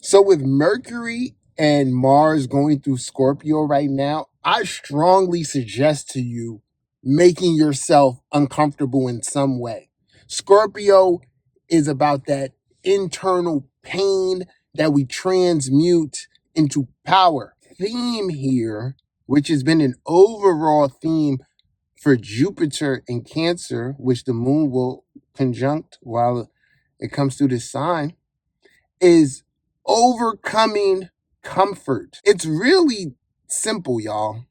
So with Mercury and Mars going through Scorpio right now, I strongly suggest to you making yourself uncomfortable in some way. Scorpio is about that internal pain that we transmute into power. Theme here, which has been an overall theme for Jupiter in Cancer, which the moon will conjunct while it comes through this sign, is overcoming comfort. It's really simple, y'all.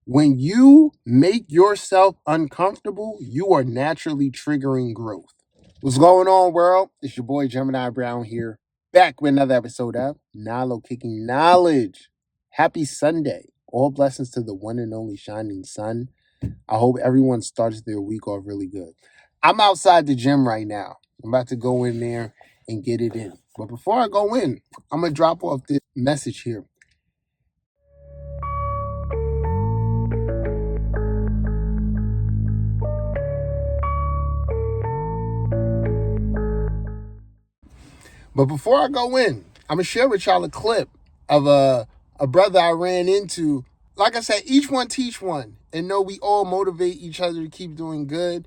When you make yourself uncomfortable, you are naturally triggering growth. What's going on, world? It's your boy Gemini Brown here, back with another episode of Nalo Kicking Knowledge. Happy Sunday. All blessings to the one and only shining sun. I hope everyone starts their week off really good. I'm outside the gym right now. I'm about to go in there and get it in. But before I go in, I'm going to drop off this message here. But before I go in, I'm going to share with y'all a clip of a brother I ran into. Like I said, each one teach one. And know we all motivate each other to keep doing good.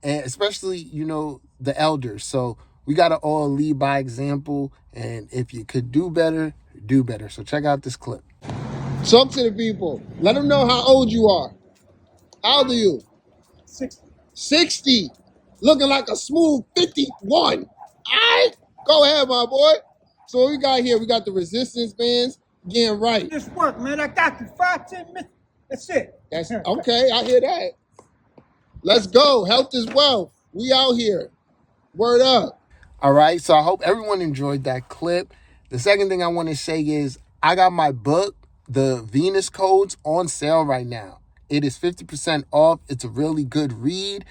And especially, the elders. So we got to all lead by example. And if you could do better, do better. So check out this clip. Talk to the people. Let them know how old you are. How old are you? 60. 60. Looking like a smooth 51. All right. Go ahead, my boy. So what we got here, we got the resistance bands getting right. This work, man. I got you 5-10 minutes. That's it. That's okay. I hear that. Let's go. Health is wealth. We out here. Word up. All right. So I hope everyone enjoyed that clip. The second thing I want to say is I got my book, The Venus Codes, on sale right now. It is 50% off. It's a really good read.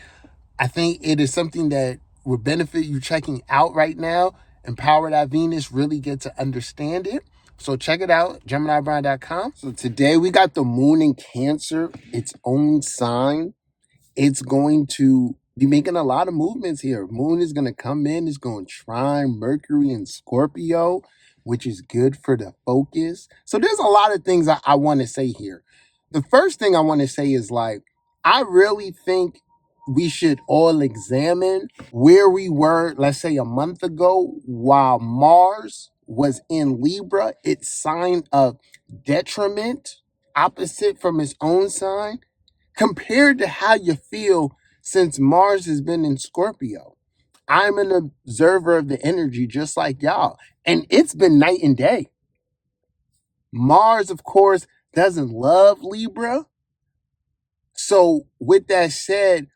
I think it is something that would benefit you checking out right now. Empower that Venus, really get to understand it. So check it out, GeminiBrown.com. So today we got the moon in Cancer, its own sign. It's going to be making a lot of movements here. Moon is going to come in. It's going to trine Mercury and Scorpio, which is good for the focus. So there's a lot of things I want to say here. The first thing I want to say is I really think we should all examine where we were, let's say a month ago, while Mars was in Libra, its sign of detriment, opposite from its own sign, compared to how you feel since Mars has been in Scorpio. I'm an observer of the energy just like y'all, and it's been night and day. Mars, of course, doesn't love Libra. So with that said,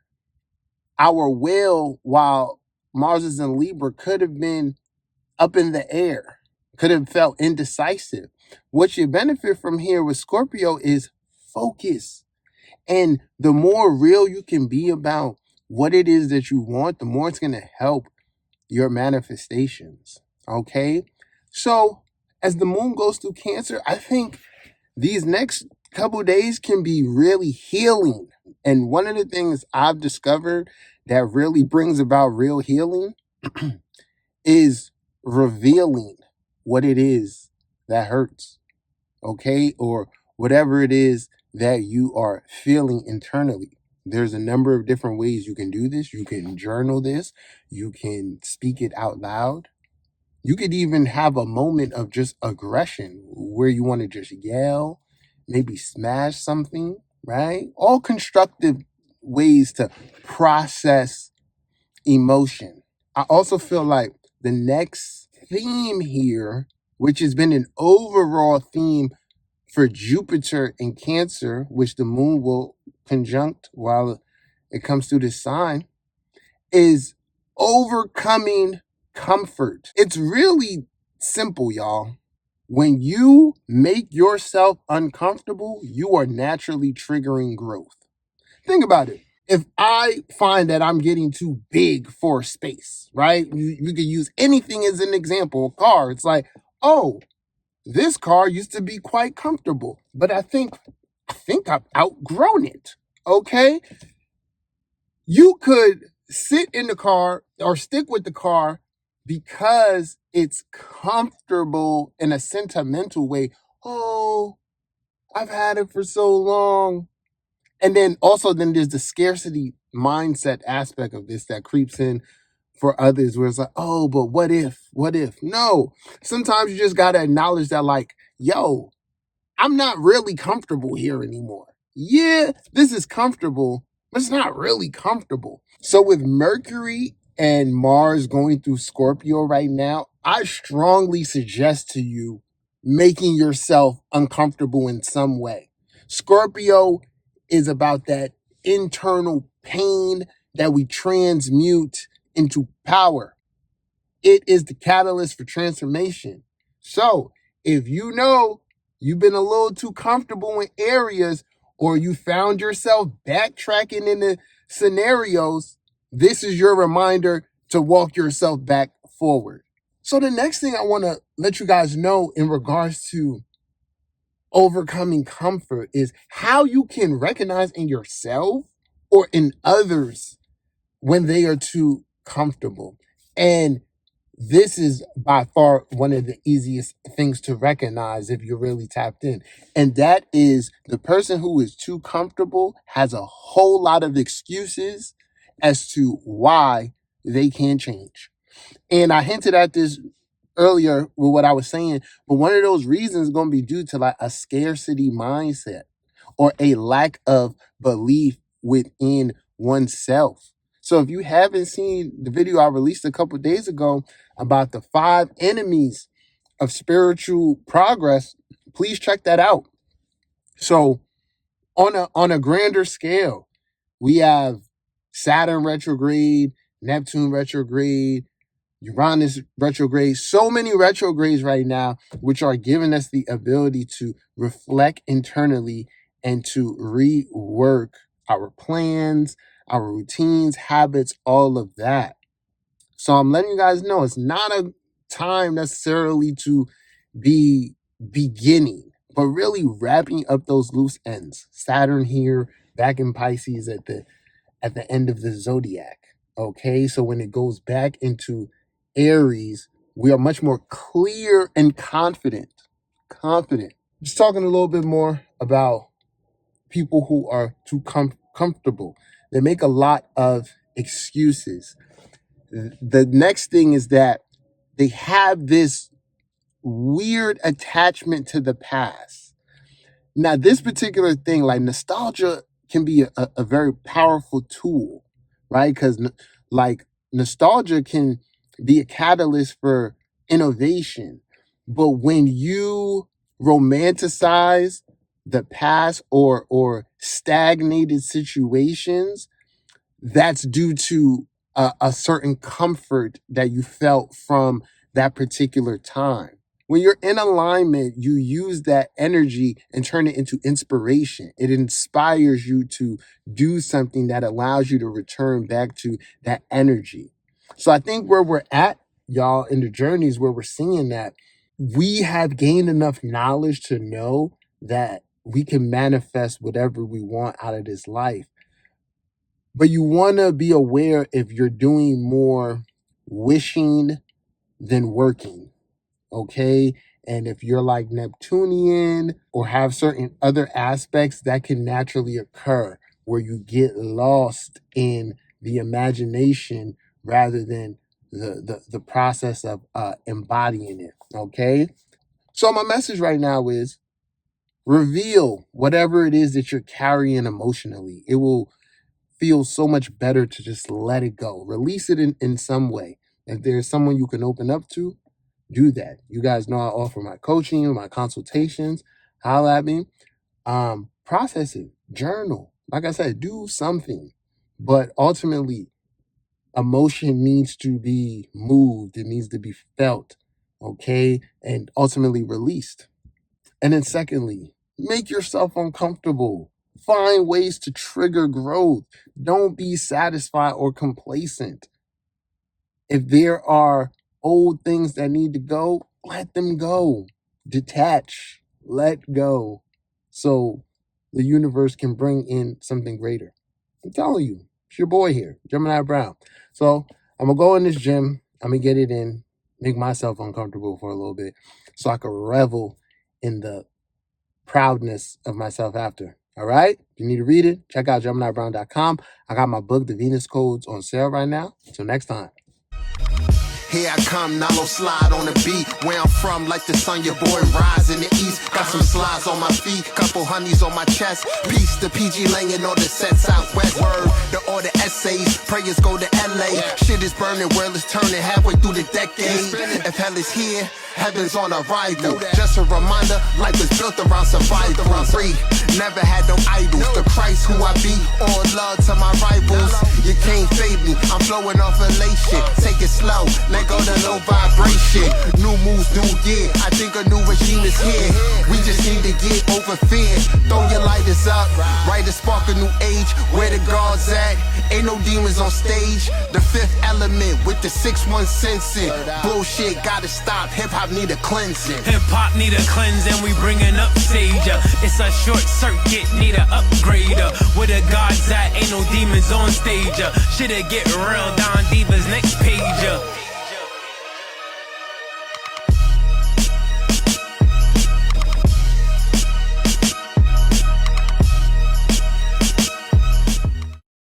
our will, while Mars is in Libra, could have been up in the air, could have felt indecisive. What you benefit from here with Scorpio is focus. And the more real you can be about what it is that you want, the more it's going to help your manifestations. Okay? So as the moon goes through Cancer, I think these next couple days can be really healing. And one of the things I've discovered that really brings about real healing is revealing what it is that hurts, okay? Or whatever it is that you are feeling internally. There's a number of different ways you can do this. You can journal this. You can speak it out loud. You could even have a moment of just aggression where you want to just yell, maybe smash something, right? All constructive ways to process emotion. I also feel like the next theme here, which has been an overall theme for Jupiter in Cancer, which the moon will conjunct while it comes through this sign, is overcoming comfort. It's really simple, y'all. When you make yourself uncomfortable, you are naturally triggering growth. Think about it. If I find that I'm getting too big for space, right? You could use anything as an example, a car. It's like, oh, this car used to be quite comfortable, but I think I've outgrown it. Okay? You could sit in the car or stick with the car because it's comfortable in a sentimental way. Oh, I've had it for so long. And then also then there's the scarcity mindset aspect of this that creeps in for others where it's like, oh, but what if? What if? No. Sometimes you just gotta acknowledge that, like, yo, I'm not really comfortable here anymore. Yeah, this is comfortable, but it's not really comfortable. So with Mercury and Mars going through Scorpio right now, I strongly suggest to you making yourself uncomfortable in some way. Scorpio is about that internal pain that we transmute into power. It is the catalyst for transformation. So if you know you've been a little too comfortable in areas or you found yourself backtracking in the scenarios, this is your reminder to walk yourself back forward. So the next thing I want to let you guys know in regards to overcoming comfort is how you can recognize in yourself or in others when they are too comfortable. And this is by far one of the easiest things to recognize if you're really tapped in. And that is the person who is too comfortable has a whole lot of excuses as to why they can't change. And I hinted at this earlier with what I was saying, but one of those reasons is going to be due to like a scarcity mindset or a lack of belief within oneself. So if you haven't seen the video I released a couple days ago about the 5 enemies of spiritual progress, please check that out. So on a grander scale, we have Saturn retrograde, Neptune retrograde, Uranus retrograde, so many retrogrades right now, which are giving us the ability to reflect internally and to rework our plans, our routines, habits, all of that. So I'm letting you guys know it's not a time necessarily to be beginning, but really wrapping up those loose ends. Saturn here, back in Pisces at the end of the zodiac. Okay, so when it goes back into Aries, we are much more clear and confident. Confident. Just talking a little bit more about people who are too comfortable. They make a lot of excuses. The next thing is that they have this weird attachment to the past. Now, this particular thing, like nostalgia, can be a very powerful tool, right? Because like nostalgia can be a catalyst for innovation. But when you romanticize the past or stagnated situations, that's due to a certain comfort that you felt from that particular time. When you're in alignment, you use that energy and turn it into inspiration. It inspires you to do something that allows you to return back to that energy. So I think where we're at, y'all, in the journeys where we're seeing that we have gained enough knowledge to know that we can manifest whatever we want out of this life. But you want to be aware if you're doing more wishing than working, okay? And if you're like Neptunian or have certain other aspects that can naturally occur where you get lost in the imagination rather than the process of embodying it, okay? So my message right now is reveal whatever it is that you're carrying emotionally. It will feels so much better to just let it go. Release it in some way. If there's someone you can open up to, do that. You guys know I offer my coaching, my consultations. Holla at me. Process it. Journal. Like I said, do something. But ultimately, emotion needs to be moved. It needs to be felt. Okay. And ultimately released. And then secondly, make yourself uncomfortable. Find ways to trigger growth. Don't be satisfied or complacent. If there are old things that need to go, let them go. Detach. Let go. So the universe can bring in something greater. I'm telling you, it's your boy here, Gemini Brown. So I'm going to go in this gym. I'm going to get it in, make myself uncomfortable for a little bit so I can revel in the proudness of myself after. All right? If you need to read it, check out GeminiBrown.com. I got my book, The Venus Codes, on sale right now. Till next time. Here I come, Nalo slide on the beat. Where I'm from, like the sun, your boy rise in the east. Got some slides on my feet, couple honeys on my chest. Peace to PG Lang and all the sets out west. Word, the order essays, prayers go to LA. Shit is burning, world is turning halfway through the decade. If hell is here, heaven's on arrival. Just a reminder, life is built around survival. Free, never had no idols. The Christ who I be, all love to my rivals. You can't fade me, I'm flowing off elation. Take it slow, let go to low vibration. New moves, new year, I think a new regime is here. We just need to get over fear. Throw your lighters up, right to spark a new age. Where the guards at? Ain't no demons on stage. The fifth element with the 6-1 sensing. Bullshit gotta stop, hip-hop need a cleansing. Hip-hop need a cleansing, we bringing up stage. It's a short circuit, need a upgrade. Where the gods at? Ain't no demons on stage. Shit'll get real, Don Diva's next page.